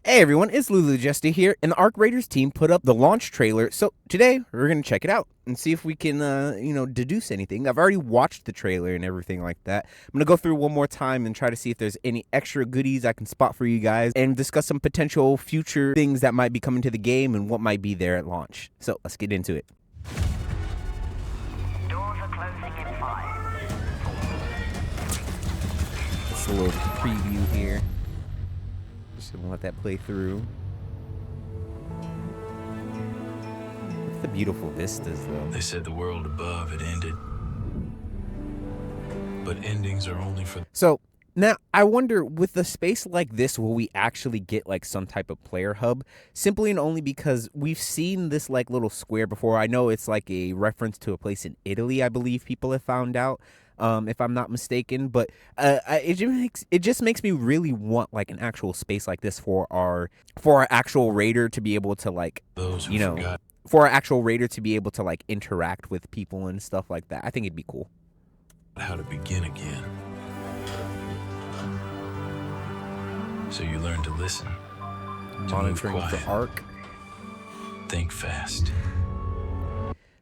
Hey everyone, it's Lulu the Jester here, and the Arc Raiders team put up the launch trailer. So today we're gonna check it out and see if we can, deduce anything. I've already watched the trailer and everything like that. I'm gonna go through one more time and try to see if there's any extra goodies I can spot for you guys, and discuss some potential future things that might be coming to the game and what might be there at launch. So let's get into it. Doors are closing in 5. Just a little preview here. Just gonna let that play through. Look at the beautiful vistas, though. They said the world above had ended. But endings are only for... So now I wonder, with a space like this, will we actually get like some type of player hub? Simply and only because we've seen this like little square before. I know it's like a reference to a place in Italy, I believe people have found out. If I'm not mistaken, but it just makes me really want like an actual space like this for our actual raider to be able to like, those who you know, forgot for our actual raider to be able to like interact with people and stuff like that. I think it'd be cool. how to begin again. So you learn to listen, to move Monitoring quiet, the arc. think fast.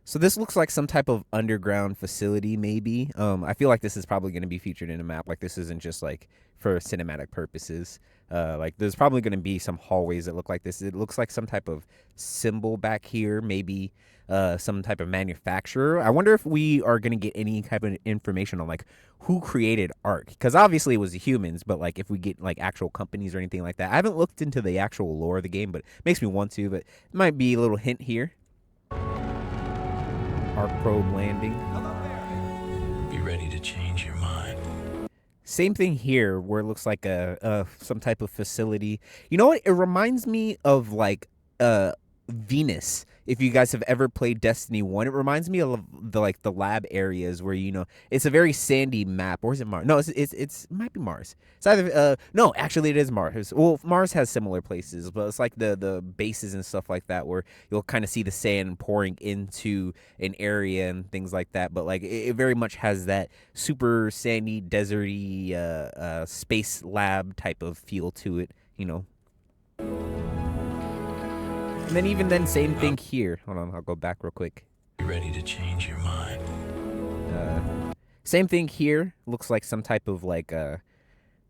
So this looks like some type of underground facility, maybe. I feel like this is probably going to be featured in a map. Like, this isn't just like for cinematic purposes. Like, there's probably going to be some hallways that look like this. It looks like some type of symbol back here, maybe some type of manufacturer. I wonder if we are going to get any type of information on like who created Ark, because obviously it was the humans, but like if we get like actual companies or anything like that. I haven't looked into the actual lore of the game, but it makes me want to. But it might be a little hint here. Arc probe landing. Be ready to change your mind. Same thing here, where it looks like a some type of facility. You know what? It reminds me of like Venus. If you guys have ever played Destiny 1, it reminds me of the lab areas where, you know, it's a very sandy map. Or is it Mars? No, it's it might be Mars. It's either no, actually it is Mars. Well, Mars has similar places, but it's like the bases and stuff like that where you'll kind of see the sand pouring into an area and things like that. But like it very much has that super sandy, deserty space lab type of feel to it, you know. And then even then, same thing here. Hold on, I'll go back real quick. Be ready to change your mind. Same thing here. Looks like some type of like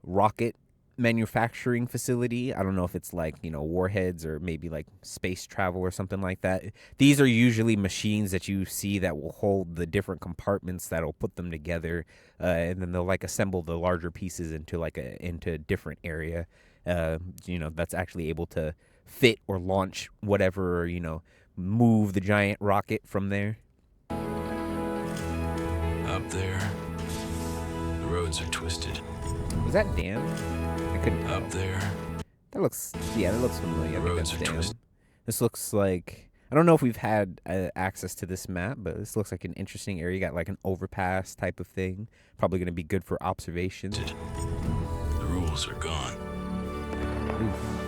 rocket manufacturing facility. I don't know if it's like, you know, warheads or maybe like space travel or something like that. These are usually machines that you see that will hold the different compartments that'll put them together, and then they'll like assemble the larger pieces into like into a different area. You know, that's actually able to fit or launch whatever, or, you know, move the giant rocket from there. Up there, the roads are twisted. Was that Dan? I couldn't tell. Up there, That looks, yeah, that looks familiar. I think roads that's are Dan. twisted. This looks like, I don't know if we've had access to this map, but this looks like an interesting area. You got like an overpass type of thing. Probably going to be good for observation. The rules are gone. Oof.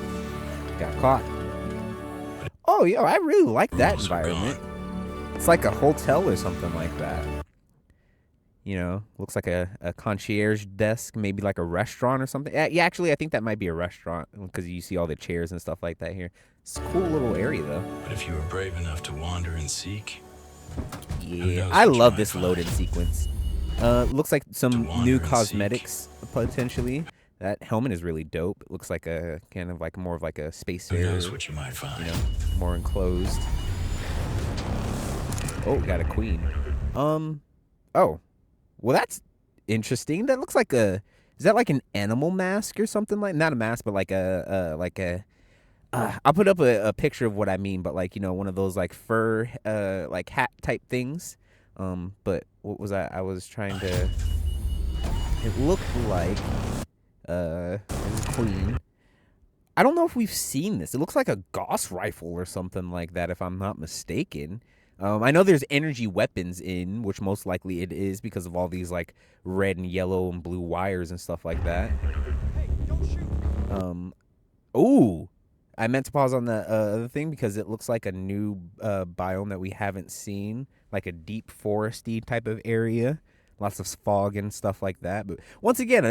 Got caught. Oh, yo, I really like that Rules are environment. It's like a hotel or something like that. You know, looks like a concierge desk, maybe like a restaurant or something. Yeah, actually, I think that might be a restaurant because you see all the chairs and stuff like that here. It's a cool little area, though. But if you were brave enough to wander and seek, Yeah, knows I what you love might this find. load-in sequence. Looks like some wander new and cosmetics, potentially. That helmet is really dope. It looks like a kind of like more of like a space who farer, knows what you might find. you know, more enclosed. Oh, got a queen. Oh, well, that's interesting. That looks like is that like an animal mask or something? Like, not a mask, but like I'll put up a picture of what I mean, but like, you know, one of those like fur, like hat type things. But what was I was trying to, it looked like, there's a queen. I don't know if we've seen this. It looks like a Gauss rifle or something like that, if I'm not mistaken. I know there's energy weapons in, which most likely it is because of all these like red and yellow and blue wires and stuff like that. Ooh, I meant to pause on the other thing because it looks like a new biome that we haven't seen, like a deep foresty type of area. lots of fog and stuff like that. But once again,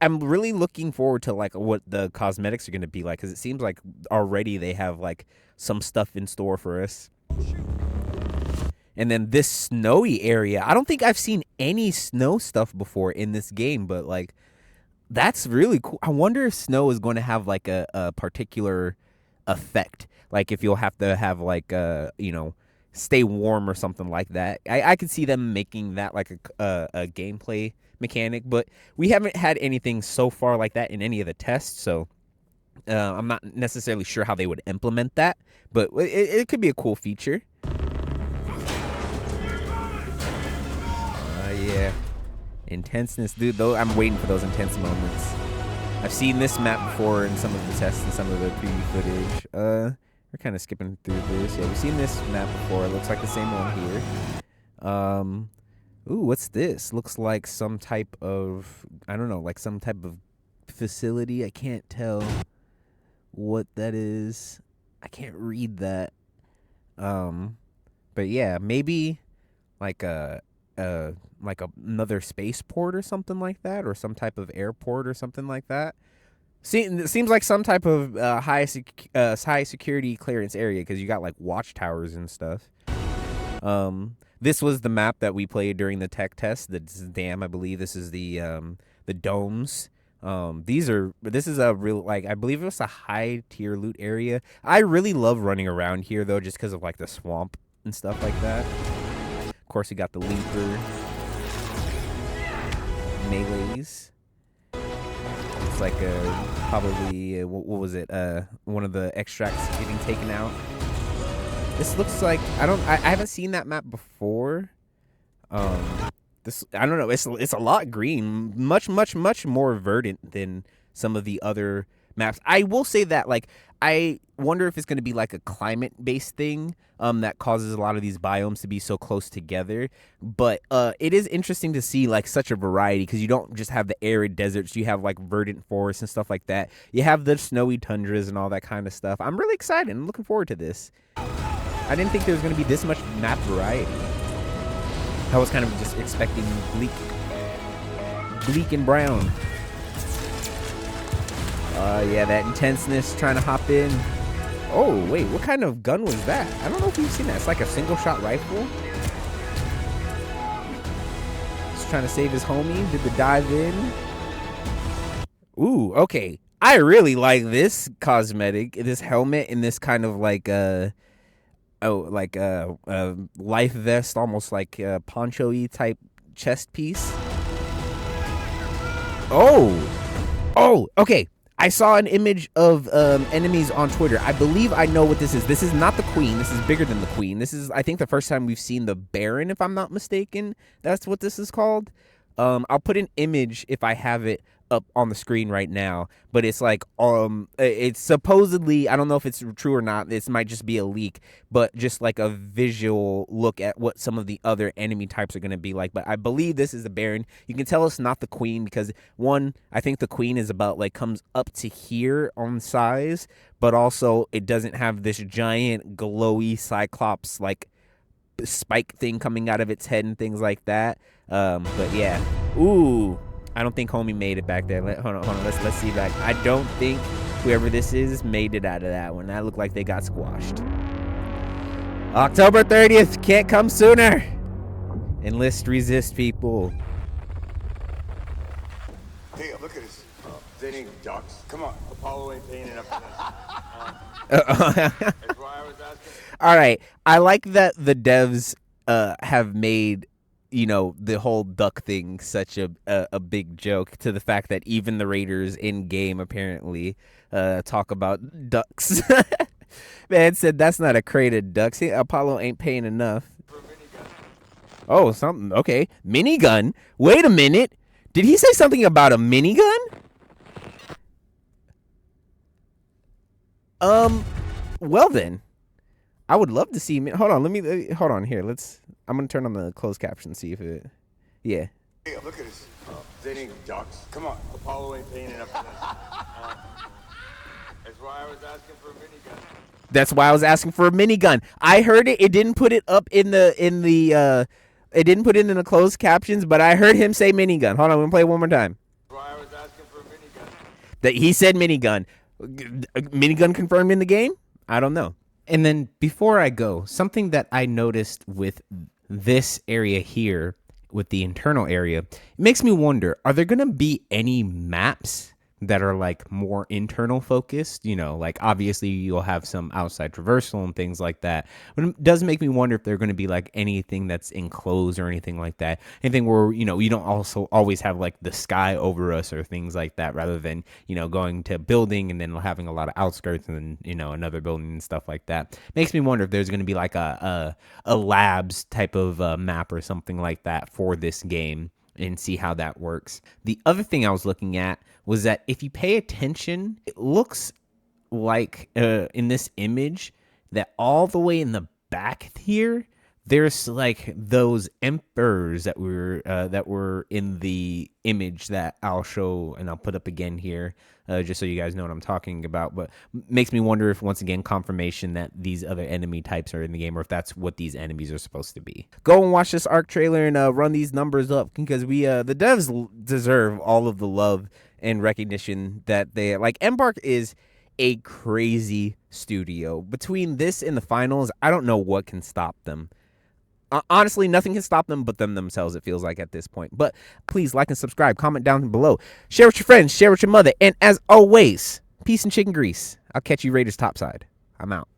I'm really looking forward to like what the cosmetics are going to be like, because it seems like already they have like some stuff in store for us. And then this snowy area, I don't think I've seen any snow stuff before in this game, but like that's really cool. I wonder if snow is going to have like a particular effect, like if you'll have to have like stay warm or something like that. I could see them making that like a gameplay mechanic, but we haven't had anything so far like that in any of the tests, so I'm not necessarily sure how they would implement that, but it could be a cool feature. Yeah, intenseness, dude. Though I'm waiting for those intense moments. I've seen this map before in some of the tests and some of the preview footage. We're kind of skipping through this. Yeah, we've seen this map before. It looks like the same one here. Ooh, what's this? Looks like some type of, I don't know, like some type of facility. I can't tell what that is. I can't read that. But yeah, maybe like another spaceport or something like that, or some type of airport or something like that. It seems like some type of high security clearance area, because you got like watchtowers and stuff. This was the map that we played during the tech test. The dam, I believe. This is the domes. This is a real, like, I believe it was a high tier loot area. I really love running around here though, just because of like the swamp and stuff like that. Of course, we got the leaper melees. It's like probably what was it? One of the extracts getting taken out. This looks like I haven't seen that map before. This, I don't know. It's a lot green, much more verdant than some of the other maps. I will say that, like, I wonder if it's going to be like a climate based thing that causes a lot of these biomes to be so close together. But it is interesting to see like such a variety, because you don't just have the arid deserts. You have like verdant forests and stuff like that. You have the snowy tundras and all that kind of stuff. I'm really excited. I'm looking forward to this. I didn't think there was going to be this much map variety. I was kind of just expecting bleak and brown. Yeah, that intenseness trying to hop in. Oh, wait, what kind of gun was that? I don't know if you've seen that. It's like a single shot rifle. Just trying to save his homie. Did the dive in. Ooh, okay. I really like this cosmetic, this helmet, and this kind of like life vest, almost like a poncho-y type chest piece. Oh, okay. I saw an image of enemies on Twitter. I believe I know what this is. This is not the Queen. This is bigger than the Queen. This is, I think, the first time we've seen the Baron, if I'm not mistaken. That's what this is called. I'll put an image if I have it up on the screen right now, but it's like it's supposedly, I don't know if it's true or not, this might just be a leak, but just like a visual look at what some of the other enemy types are going to be like. But I believe this is the Baron. You can tell it's not the Queen because, one, I think the Queen is about like comes up to here on size, but also it doesn't have this giant glowy cyclops like spike thing coming out of its head and things like that. But yeah, ooh, I don't think homie made it back there. Hold on. Let's see back. I don't think whoever this is made it out of that one. That looked like they got squashed. October 30th can't come sooner. Enlist, resist, people. Hey, look at this. They ain't ducks. Come on, Apollo ain't paying enough attention. That's why I was asking. All right, I like that the devs have made, you know, the whole duck thing such a big joke, to the fact that even the raiders in game apparently talk about ducks. Man said that's not a crate of ducks. See, Apollo ain't paying enough. Oh, something. Okay, minigun. Wait a minute. Did he say something about a minigun? Well then, I would love to see. Hold on, let me hold on here. I'm gonna turn on the closed caption, see if it. Yeah. Hey, look at this. They ain't ducks. Come on, Apollo ain't paying enough attention. That's why I was asking for a minigun. That's why I was asking for a minigun. I heard it. It didn't put it up in the It didn't put it in the closed captions, but I heard him say minigun. Hold on, we're gonna play it one more time. That's why I was asking for a minigun. That he said minigun. Minigun confirmed in the game? I don't know. And then before I go, something that I noticed with this area here, with the internal area, it makes me wonder, are there going to be any maps that are like more internal focused? You know, like obviously you'll have some outside traversal and things like that. But it does make me wonder if they're going to be like anything that's enclosed or anything like that. Anything where, you know, you don't also always have like the sky over us or things like that, rather than, you know, going to building and then having a lot of outskirts and then, you know, another building and stuff like that. Makes me wonder if there's going to be like a labs type of map or something like that for this game, and see how that works. The other thing I was looking at was that if you pay attention, it looks like in this image that all the way in the back here, there's like those emperors that were in the image that I'll show and I'll put up again here, just so you guys know what I'm talking about. But makes me wonder if, once again, confirmation that these other enemy types are in the game, or if that's what these enemies are supposed to be. Go and watch this ARC trailer and run these numbers up, because we the devs deserve all of the love and recognition that they like. Embark is a crazy studio. Between this and the finals, I don't know what can stop them. Honestly, nothing can stop them but them themselves, it feels like, at this point. But please like and subscribe, comment down below, share with your friends, share with your mother, and as always, peace and chicken grease. I'll catch you Raiders topside. I'm out.